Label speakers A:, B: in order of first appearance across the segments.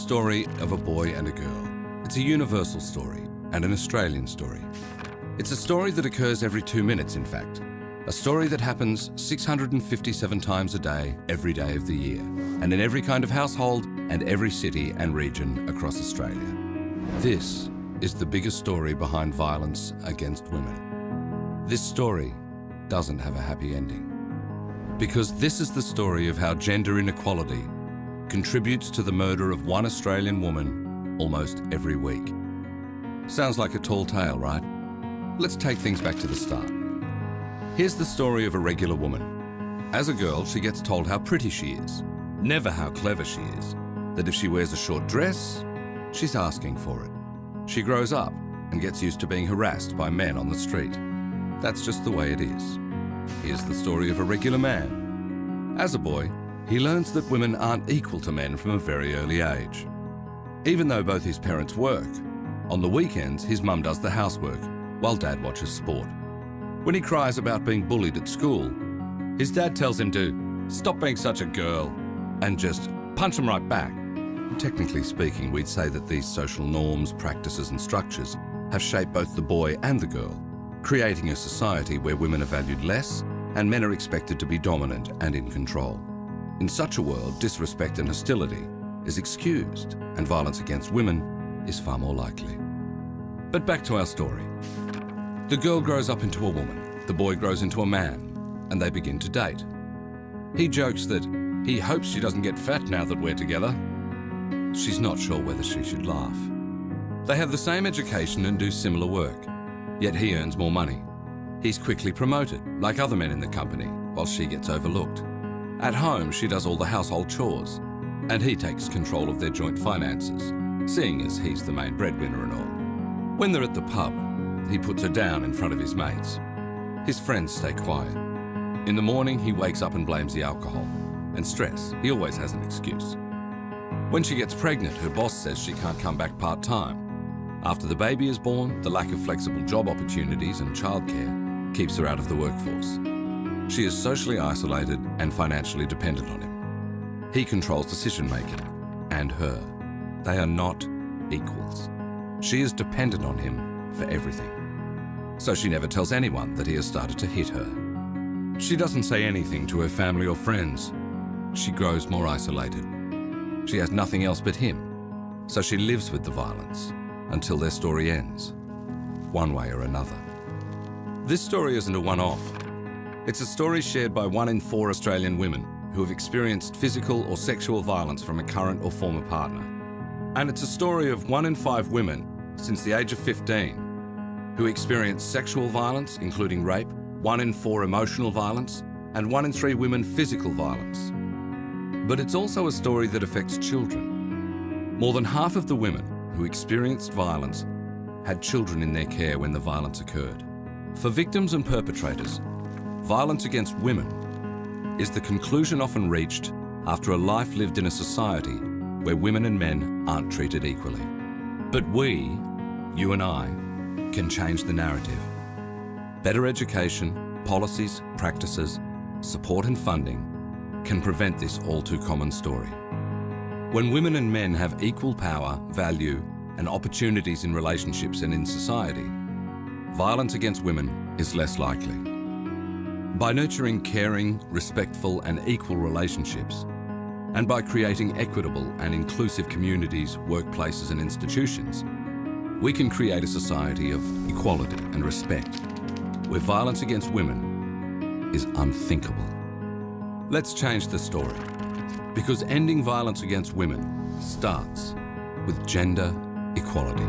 A: story of a boy and a girl. It's a universal story and an Australian story. It's a story that occurs every 2 minutes, in fact. A story that happens 657 times a day, every day of the year, and in every kind of household and every city and region across Australia. This is the biggest story behind violence against women. This story doesn't have a happy ending. Because this is the story of how gender inequality contributes to the murder of one Australian woman almost every week. Sounds like a tall tale, right? Let's take things back to the start. Here's the story of a regular woman. As a girl, she gets told how pretty she is, never how clever she is, that if she wears a short dress, she's asking for it. She grows up and gets used to being harassed by men on the street. That's just the way it is. Here's the story of a regular man. As a boy, he learns that women aren't equal to men from a very early age. Even though both his parents work, on the weekends his mum does the housework while dad watches sport. When he cries about being bullied at school, his dad tells him to stop being such a girl and just punch him right back. Technically speaking, we'd say that these social norms, practices and structures have shaped both the boy and the girl, creating a society where women are valued less and men are expected to be dominant and in control. In such a world, disrespect and hostility is excused and violence against women is far more likely. But back to our story. The girl grows up into a woman, the boy grows into a man, and they begin to date. He jokes that he hopes she doesn't get fat now that we're together. She's not sure whether she should laugh. They have the same education and do similar work, yet he earns more money. He's quickly promoted, like other men in the company, while she gets overlooked. At home, she does all the household chores, and he takes control of their joint finances, seeing as he's the main breadwinner and all. When they're at the pub, he puts her down in front of his mates. His friends stay quiet. In the morning, he wakes up and blames the alcohol and stress. He always has an excuse. When she gets pregnant, her boss says she can't come back part-time. After the baby is born, the lack of flexible job opportunities and childcare keeps her out of the workforce. She is socially isolated and financially dependent on him. He controls decision-making, and her. They are not equals. She is dependent on him for everything. So she never tells anyone that he has started to hit her. She doesn't say anything to her family or friends. She grows more isolated. She has nothing else but him, so she lives with the violence until their story ends, one way or another. This story isn't a one-off. It's a story shared by 1 in 4 Australian women who have experienced physical or sexual violence from a current or former partner. And it's a story of 1 in 5 women since the age of 15 who experience sexual violence, including rape, 1 in 4 emotional violence, and 1 in 3 women physical violence. But it's also a story that affects children. More than half of the women who experienced violence had children in their care when the violence occurred. For victims and perpetrators, violence against women is the conclusion often reached after a life lived in a society where women and men aren't treated equally. But we, you and I, can change the narrative. Better education, policies, practices, support and funding can prevent this all too common story. When women and men have equal power, value, and opportunities in relationships and in society, violence against women is less likely. By nurturing caring, respectful, and equal relationships, and by creating equitable and inclusive communities, workplaces, and institutions, we can create a society of equality and respect, where violence against women is unthinkable. Let's change the story, because ending violence against women starts with gender equality.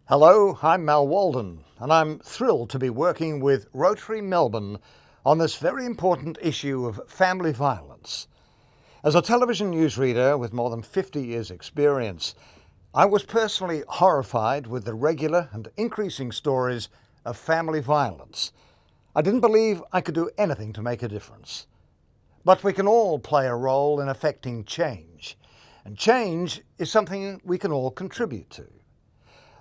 B: Hello, I'm Mal Walden, and I'm thrilled to be working with Rotary Melbourne on this very important issue of family violence. As a television newsreader with more than 50 years' experience, I was personally horrified with the regular and increasing stories of family violence. I didn't believe I could do anything to make a difference. But we can all play a role in affecting change, and change is something we can all contribute to.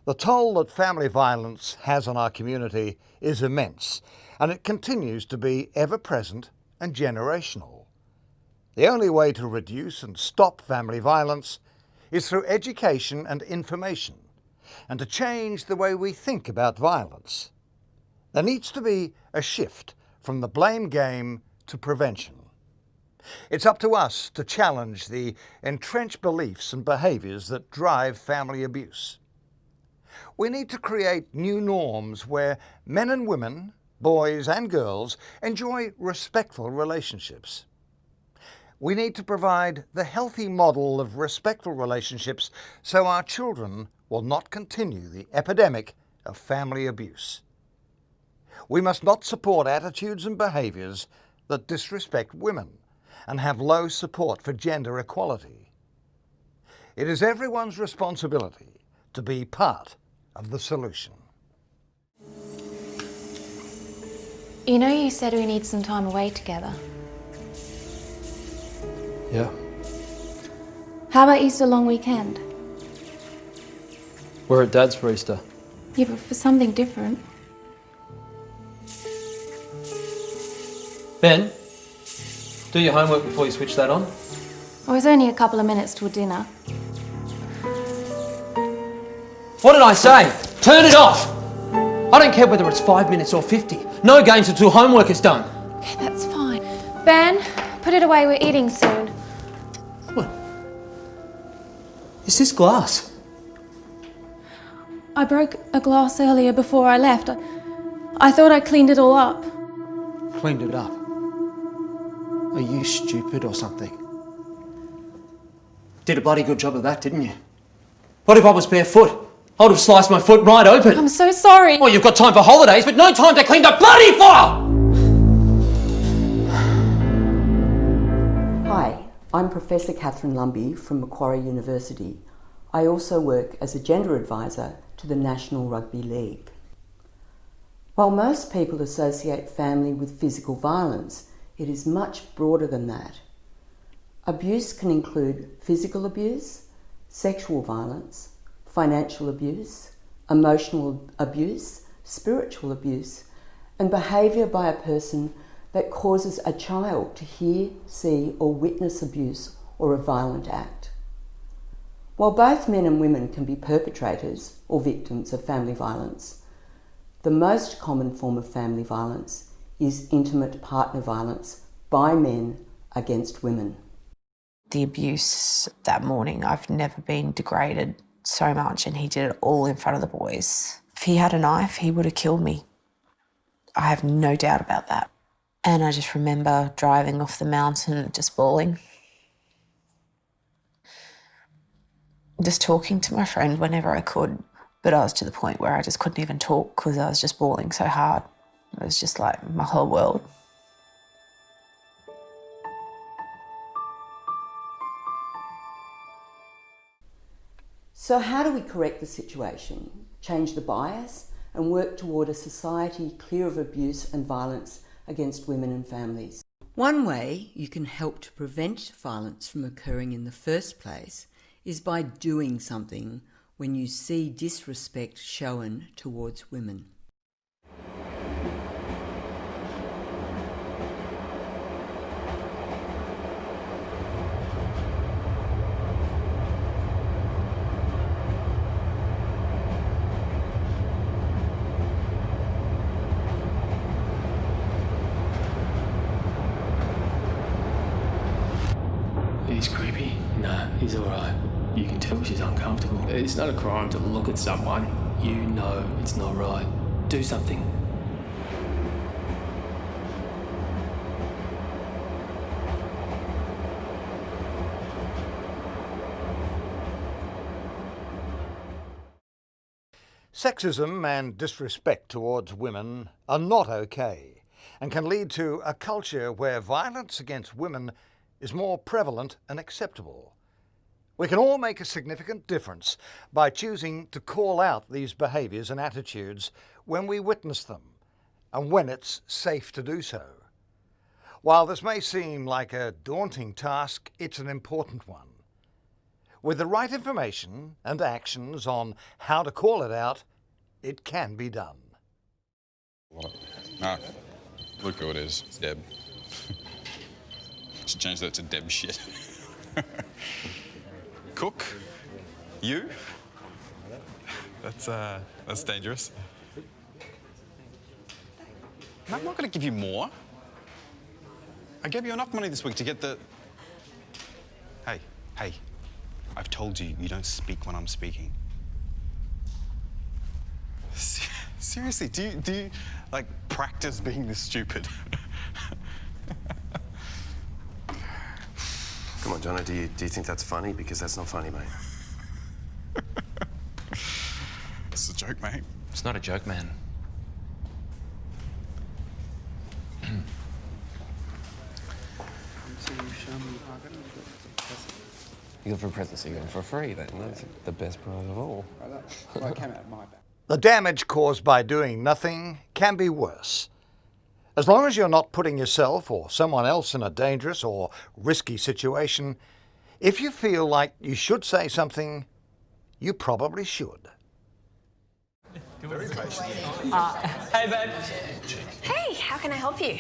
B: The toll that family violence has on our community is immense, and it continues to be ever-present and generational. The only way to reduce and stop family violence is through education and information, and to change the way we think about violence. There needs to be a shift from the blame game to prevention. It's up to us to challenge the entrenched beliefs and behaviours that drive family abuse. We need to create new norms where men and women, boys and girls, enjoy respectful relationships. We need to provide the healthy model of respectful relationships so our children will not continue the epidemic of family abuse. We must not support attitudes and behaviours that disrespect women and have low support for gender equality. It is everyone's responsibility to be part of the solution.
C: You know, you said we need some time away together.
D: Yeah.
C: How about Easter long weekend?
D: We're at Dad's for Easter.
C: Yeah, but for something different.
D: Ben, do your homework before you switch that on.
C: Oh, it's only a couple of minutes till dinner.
D: What did I say? Turn it off! I don't care whether it's 5 minutes or 50. No games until homework is done.
C: Okay, that's fine. Ben, put it away, we're eating soon.
D: What? Is this glass?
C: I broke a glass earlier before I left. I thought I cleaned it all up.
D: Cleaned it up. Are you stupid or something? Did a bloody good job of that, didn't you? What if I was barefoot? I would have sliced my foot right open.
C: I'm so sorry.
D: Oh, you've got time for holidays, but no time to clean the bloody fire!
E: Hi, I'm Professor Catherine Lumby from Macquarie University. I also work as a gender advisor to the National Rugby League. While most people associate family with physical violence, it is much broader than that. Abuse can include physical abuse, sexual violence, financial abuse, emotional abuse, spiritual abuse, and behaviour by a person that causes a child to hear, see, or witness abuse or a violent act. While both men and women can be perpetrators or victims of family violence, the most common form of family violence is intimate partner violence by men against women.
F: The abuse that morning, I've never been degraded so much, and he did it all in front of the boys. If he had a knife, he would have killed me. I have no doubt about that. And I just remember driving off the mountain just bawling. Just talking to my friend whenever I could, but I was to the point where I just couldn't even talk because I was just bawling so hard. It was just like my whole world.
E: So how do we correct the situation, change the bias, and work toward a society clear of abuse and violence against women and families? One way you can help to prevent violence from occurring in the first place is by doing something when you see disrespect shown towards women.
G: He's creepy. Nah, he's alright. You can tell she's uncomfortable. It's not a crime to look at someone. You know it's not right. Do something.
B: Sexism and disrespect towards women are not okay and can lead to a culture where violence against women is more prevalent and acceptable. We can all make a significant difference by choosing to call out these behaviours and attitudes when we witness them and when it's safe to do so. While this may seem like a daunting task, it's an important one. with the right information and actions on how to call it out, it can be done.
H: Ah, look who it is. It's Deb. Should change that to Deb shit. Cook? You? That's dangerous. I'm not going to give you more. I gave you enough money this week to get the... Hey, I've told you, you don't speak when I'm speaking. Seriously, do you like, practice being this stupid?
I: Come on, Jono, do you think that's funny? Because that's not funny, mate.
H: It's a joke, mate.
D: It's not a joke, man.
I: You go for a present, so you go for free then. That's the best prize of all.
B: The damage caused by doing nothing can be worse. As long as you're not putting yourself or someone else in a dangerous or risky situation, if you feel like you should say something, you probably should.
J: Hey, babe.
K: Hey, how can I help you?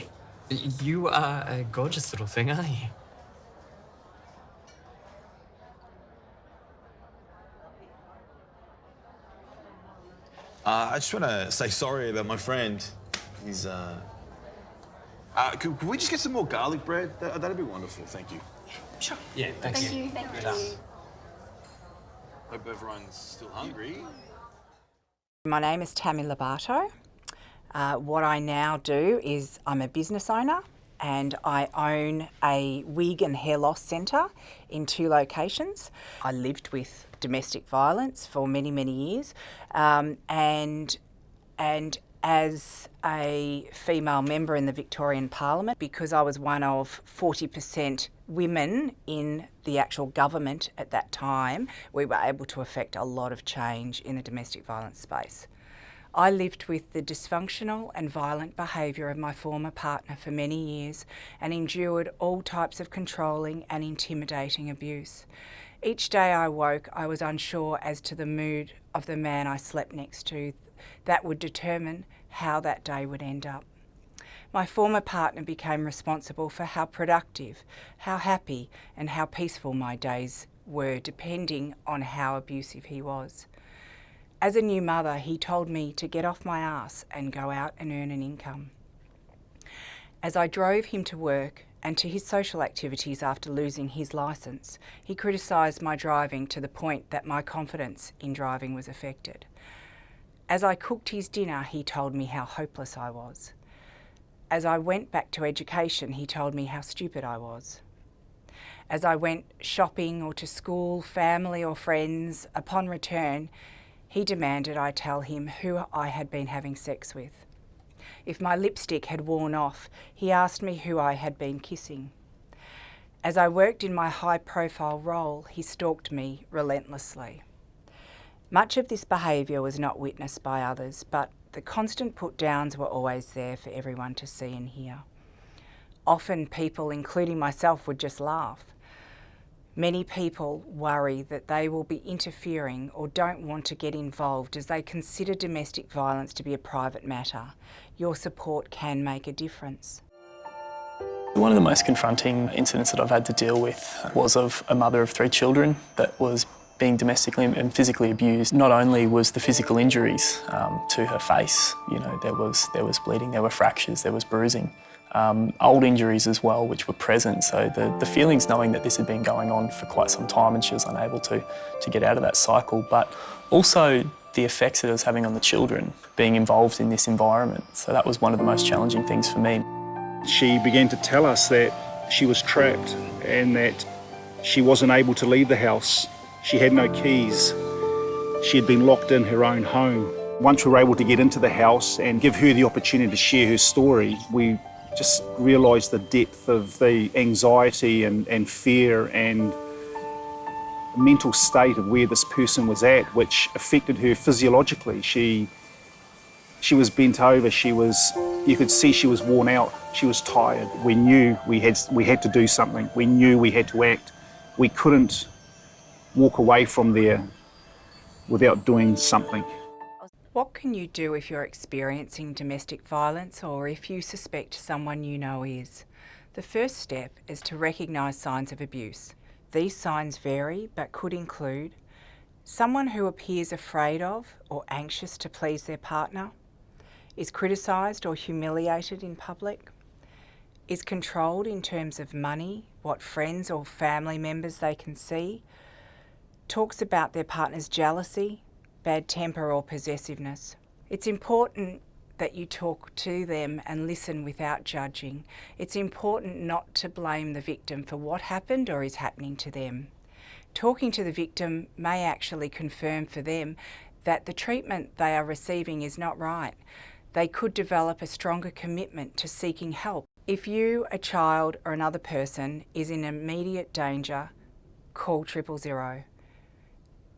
J: You are a gorgeous little thing, aren't you?
L: I just want to say sorry about my friend. He's, could we just get some more garlic bread? That'd be wonderful, thank you.
J: Sure. Yeah, thanks.
K: Thank you.
L: Hope everyone's still hungry.
M: My name is Tammy Lobato. What I now do is I'm a business owner and I own a wig and hair loss centre in 2 locations. I lived with domestic violence for many, many years and as a female member in the Victorian Parliament, because I was one of 40% women in the actual government at that time, we were able to affect a lot of change in the domestic violence space. I lived with the dysfunctional and violent behaviour of my former partner for many years and endured all types of controlling and intimidating abuse. Each day I woke, I was unsure as to the mood of the man I slept next to. That would determine how that day would end up. My former partner became responsible for how productive, how happy and how peaceful my days were, depending on how abusive he was. As a new mother, he told me to get off my ass and go out and earn an income. As I drove him to work and to his social activities after losing his licence, he criticised my driving to the point that my confidence in driving was affected. As I cooked his dinner, he told me how hopeless I was. As I went back to education, he told me how stupid I was. As I went shopping or to school, family or friends, upon return, he demanded I tell him who I had been having sex with. If my lipstick had worn off, he asked me who I had been kissing. As I worked in my high-profile role, he stalked me relentlessly. Much of this behaviour was not witnessed by others, but the constant put-downs were always there for everyone to see and hear. Often people, including myself, would just laugh. Many people worry that they will be interfering or don't want to get involved as they consider domestic violence to be a private matter. Your support can make a difference.
N: One of the most confronting incidents that I've had to deal with was of a mother of 3 children that was being domestically and physically abused. Not only was the physical injuries to her face, you know, there was bleeding, there were fractures, there was bruising. Old injuries as well, which were present. So the feelings knowing that this had been going on for quite some time and she was unable to get out of that cycle, but also the effects that it was having on the children being involved in this environment. So that was one of the most challenging things for me.
O: She began to tell us that she was trapped and that she wasn't able to leave the house. She had no keys. She had been locked in her own home. Once we were able to get into the house and give her the opportunity to share her story, we just realised the depth of the anxiety and fear and mental state of where this person was at, which affected her physiologically. She was bent over, you could see she was worn out, she was tired. We knew we had to do something, we knew we had to act. We couldn't walk away from there without doing something.
M: What can you do if you're experiencing domestic violence or if you suspect someone you know is? The first step is to recognise signs of abuse. These signs vary but could include someone who appears afraid of or anxious to please their partner, is criticised or humiliated in public, is controlled in terms of money, what friends or family members they can see, talks about their partner's jealousy, bad temper or possessiveness. It's important that you talk to them and listen without judging. It's important not to blame the victim for what happened or is happening to them. Talking to the victim may actually confirm for them that the treatment they are receiving is not right. They could develop a stronger commitment to seeking help. If you, a child or another person is in immediate danger, call 000.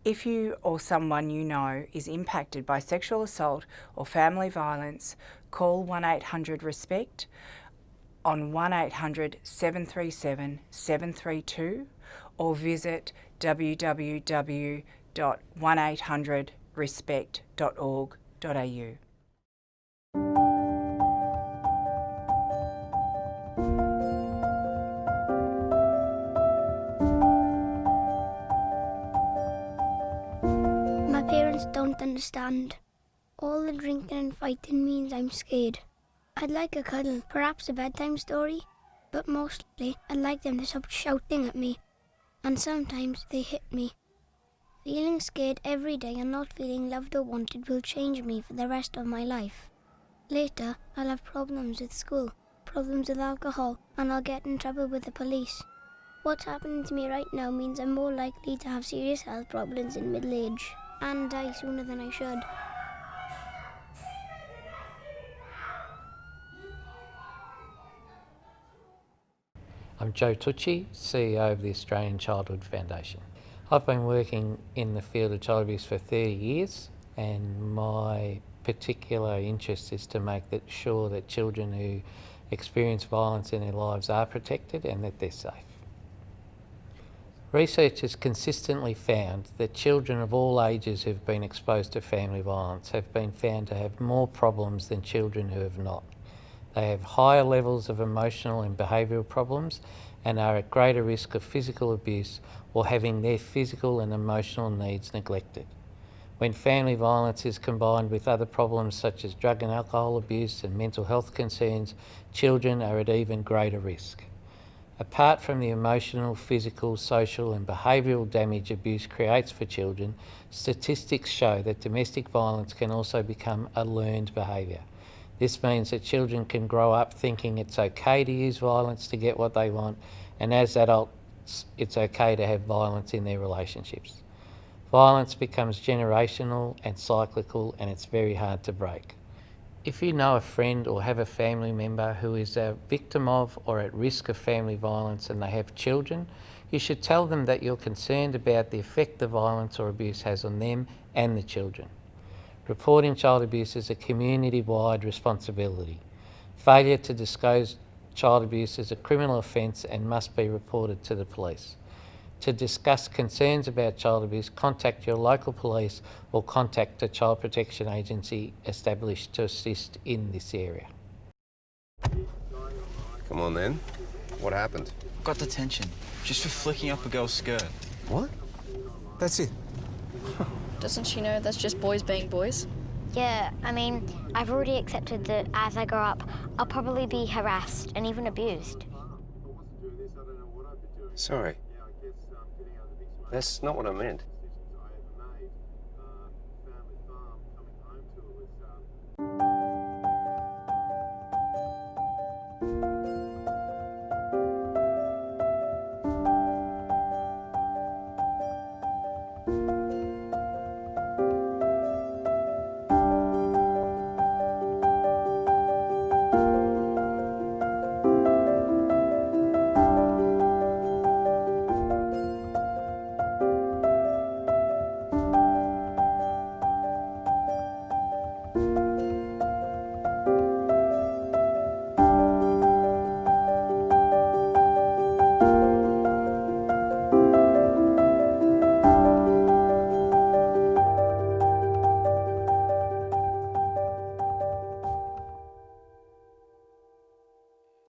M: If you or someone you know is impacted by sexual assault or family violence, call 1800-RESPECT on 1800 737 732 or visit www.1800respect.org.au.
P: My parents don't understand. All the drinking and fighting means I'm scared. I'd like a cuddle, perhaps a bedtime story, but mostly I'd like them to stop shouting at me, and sometimes they hit me. Feeling scared every day and not feeling loved or wanted will change me for the rest of my life. Later, I'll have problems with school, problems with alcohol, and I'll get in trouble with the police. What's happening to me right now means I'm more likely to have serious health problems in middle age and die sooner than I should.
Q: I'm Joe Tucci, CEO of the Australian Childhood Foundation. I've been working in the field of child abuse for 30 years, and my particular interest is to make sure that children who experience violence in their lives are protected and that they're safe. Research has consistently found that children of all ages who've been exposed to family violence have been found to have more problems than children who have not. They have higher levels of emotional and behavioural problems and are at greater risk of physical abuse or having their physical and emotional needs neglected. When family violence is combined with other problems such as drug and alcohol abuse and mental health concerns, children are at even greater risk. Apart from the emotional, physical, social and behavioural damage abuse creates for children, statistics show that domestic violence can also become a learned behaviour. This means that children can grow up thinking it's okay to use violence to get what they want, and as adults, it's okay to have violence in their relationships. Violence becomes generational and cyclical, and it's very hard to break. If you know a friend or have a family member who is a victim of or at risk of family violence and they have children, you should tell them that you're concerned about the effect the violence or abuse has on them and the children. Reporting child abuse is a community-wide responsibility. Failure to disclose child abuse is a criminal offence and must be reported to the police. To discuss concerns about child abuse, contact your local police or contact a child protection agency established to assist in this area.
I: Come on then. What happened?
L: Got detention, just for flicking up a girl's skirt.
I: What? That's it.
R: Doesn't she know that's just boys being boys?
P: Yeah, I mean, I've already accepted that as I grow up, I'll probably be harassed and even abused.
I: Sorry. That's not what I meant.